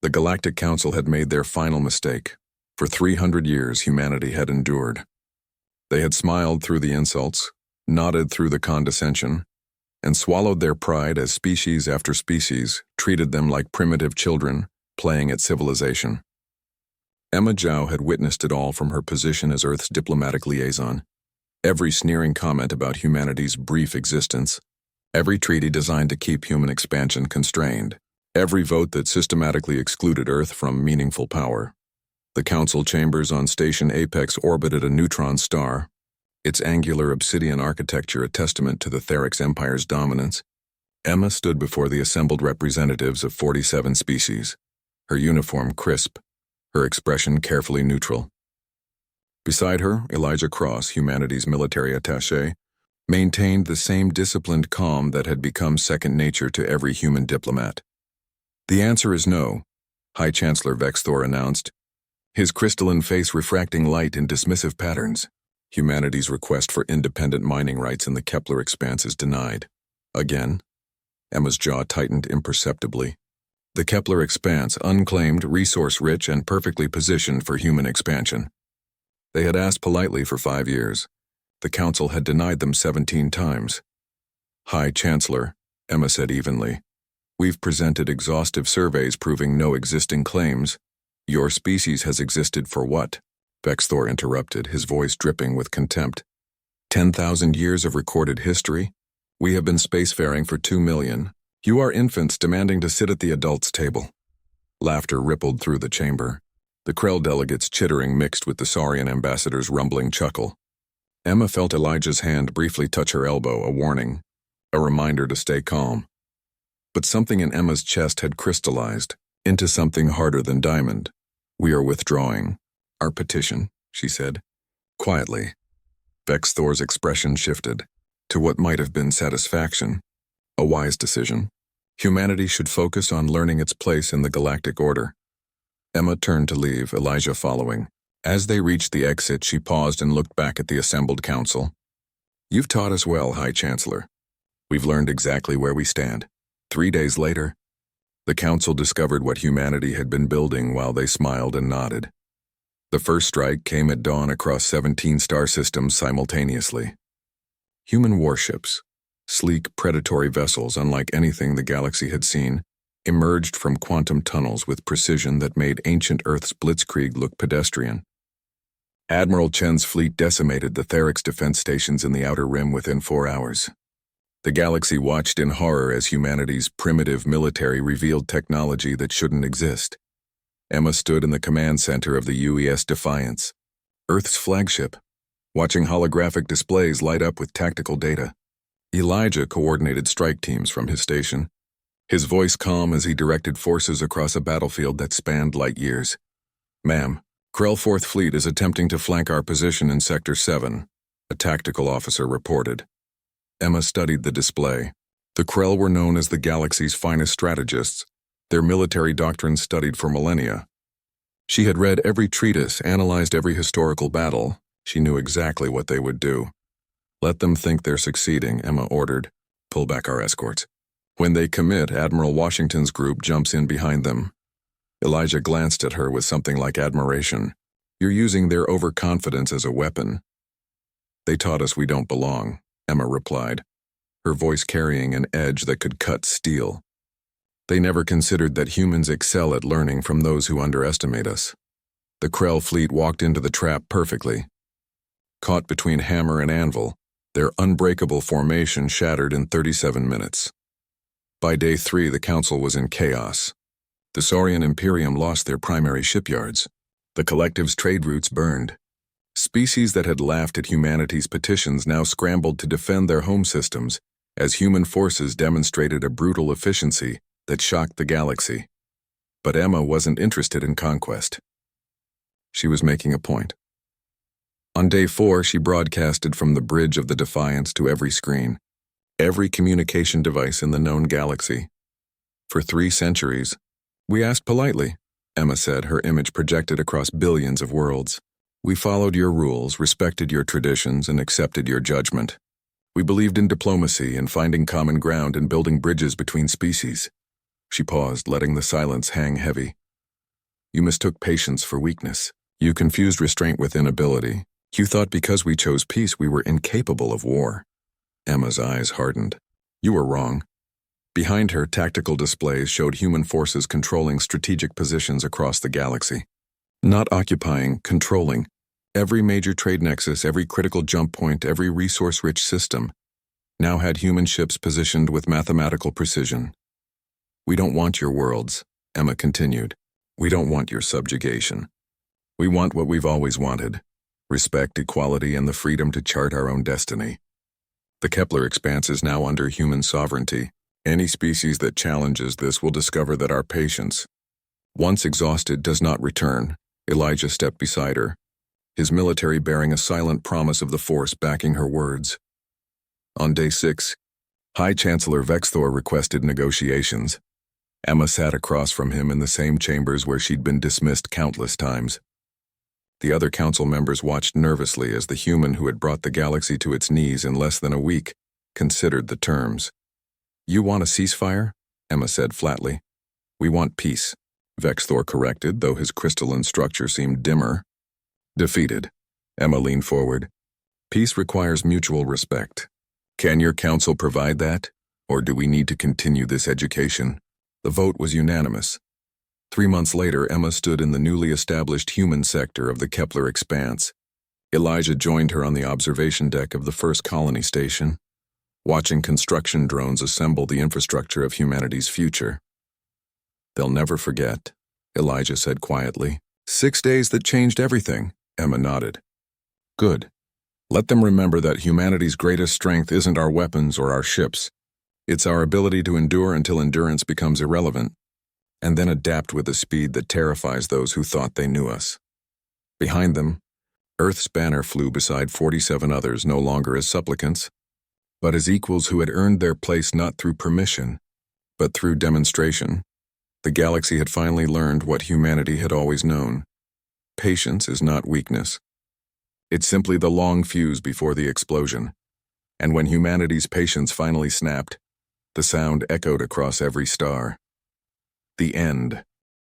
The Galactic Council had made their final mistake. For 300 years, humanity had endured. They had smiled through the insults, nodded through the condescension, and swallowed their pride as species after species treated them like primitive children playing at civilization. Emma Zhao had witnessed it all from her position as Earth's diplomatic liaison. Every sneering comment about humanity's brief existence, every treaty designed to keep human expansion constrained, every vote that systematically excluded Earth from meaningful power. The council chambers on Station Apex orbited a neutron star, its angular obsidian architecture a testament to the Therix Empire's dominance. Emma stood before the assembled representatives of 47 species, her uniform crisp, her expression carefully neutral. Beside her, Elijah Cross, humanity's military attaché, maintained the same disciplined calm that had become second nature to every human diplomat. "The answer is no," High Chancellor Vexthor announced, his crystalline face refracting light in dismissive patterns. Humanity's request for independent mining rights in the Kepler expanse is denied. Again? Emma's jaw tightened imperceptibly. The Kepler expanse, unclaimed, resource-rich, and perfectly positioned for human expansion. They had asked politely for 5 years. The Council had denied them 17 times. "High Chancellor," Emma said evenly, "we've presented exhaustive surveys proving no existing claims. Your species has existed for what?" Vexthor interrupted, his voice dripping with contempt. 10,000 years of recorded history? We have been spacefaring for 2 million. You are infants demanding to sit at the adults' table. Laughter rippled through the chamber. The Krell delegates' chittering mixed with the Saurian ambassador's rumbling chuckle. Emma felt Elijah's hand briefly touch her elbow, a warning, a reminder to stay calm. But something in Emma's chest had crystallized into something harder than diamond. "We are withdrawing our petition," she said, quietly. Vexthor's expression shifted to what might have been satisfaction. A wise decision. Humanity should focus on learning its place in the galactic order. Emma turned to leave, Elijah following. As they reached the exit, she paused and looked back at the assembled council. "You've taught us well, High Chancellor. We've learned exactly where we stand." 3 days later, the council discovered what humanity had been building while they smiled and nodded. The first strike came at dawn across 17 star systems simultaneously. Human warships, sleek predatory vessels unlike anything the galaxy had seen, emerged from quantum tunnels with precision that made ancient Earth's blitzkrieg look pedestrian. Admiral Chen's fleet decimated the Therix defense stations in the Outer Rim within 4 hours. The galaxy watched in horror as humanity's primitive military revealed technology that shouldn't exist. Emma stood in the command center of the UES Defiance, Earth's flagship, watching holographic displays light up with tactical data. Elijah coordinated strike teams from his station, his voice calm as he directed forces across a battlefield that spanned light years. "Ma'am, Krell 4th Fleet is attempting to flank our position in Sector 7, a tactical officer reported. Emma studied the display. The Krell were known as the galaxy's finest strategists, their military doctrine studied for millennia. She had read every treatise, analyzed every historical battle. She knew exactly what they would do. "Let them think they're succeeding," Emma ordered. "Pull back our escorts. When they commit, Admiral Washington's group jumps in behind them." Elijah glanced at her with something like admiration. "You're using their overconfidence as a weapon." "They taught us we don't belong," Emma replied, her voice carrying an edge that could cut steel. "They never considered that humans excel at learning from those who underestimate us." The Krell fleet walked into the trap perfectly. Caught between hammer and anvil, their unbreakable formation shattered in 37 minutes. By day 3, the council was in chaos. The Saurian Imperium lost their primary shipyards. The collective's trade routes burned. Species that had laughed at humanity's petitions now scrambled to defend their home systems as human forces demonstrated a brutal efficiency that shocked the galaxy. But Emma wasn't interested in conquest. She was making a point. On day 4, she broadcasted from the bridge of the Defiance to every screen, every communication device in the known galaxy. "For 3 centuries, we asked politely," Emma said, her image projected across billions of worlds. "We followed your rules, respected your traditions, and accepted your judgment. We believed in diplomacy and finding common ground and building bridges between species." She paused, letting the silence hang heavy. You mistook patience for weakness. You confused restraint with inability. You thought because we chose peace we were incapable of war. Emma's eyes hardened. You were wrong. Behind her, tactical displays showed human forces controlling strategic positions across the galaxy. Not occupying, controlling. Every major trade nexus, every critical jump point, every resource-rich system now had human ships positioned with mathematical precision. We don't want your worlds, Emma continued. We don't want your subjugation. We want what we've always wanted: respect, equality, and the freedom to chart our own destiny. The Kepler expanse is now under human sovereignty. Any species that challenges this will discover that our patience, once exhausted, does not return. Elijah stepped beside her, his military bearing a silent promise of the Force backing her words. On day 6, High Chancellor Vexthor requested negotiations. Emma sat across from him in the same chambers where she'd been dismissed countless times. The other council members watched nervously as the human who had brought the galaxy to its knees in less than a week considered the terms. You want a ceasefire? Emma said flatly. We want peace, Vexthor corrected, though his crystalline structure seemed dimmer. Defeated. Emma leaned forward. Peace requires mutual respect. Can your council provide that? Or do we need to continue this education? The vote was unanimous. 3 months later, Emma stood in the newly established human sector of the Kepler expanse. Elijah joined her on the observation deck of the first colony station, watching construction drones assemble the infrastructure of humanity's future. They'll never forget, Elijah said quietly. 6 days that changed everything, Emma nodded. Good. Let them remember that humanity's greatest strength isn't our weapons or our ships. It's our ability to endure until endurance becomes irrelevant, and then adapt with a speed that terrifies those who thought they knew us. Behind them, Earth's banner flew beside 47 others, no longer as supplicants, but as equals who had earned their place not through permission, but through demonstration. The galaxy had finally learned what humanity had always known. Patience is not weakness. It's simply the long fuse before the explosion. And when humanity's patience finally snapped, the sound echoed across every star. The end.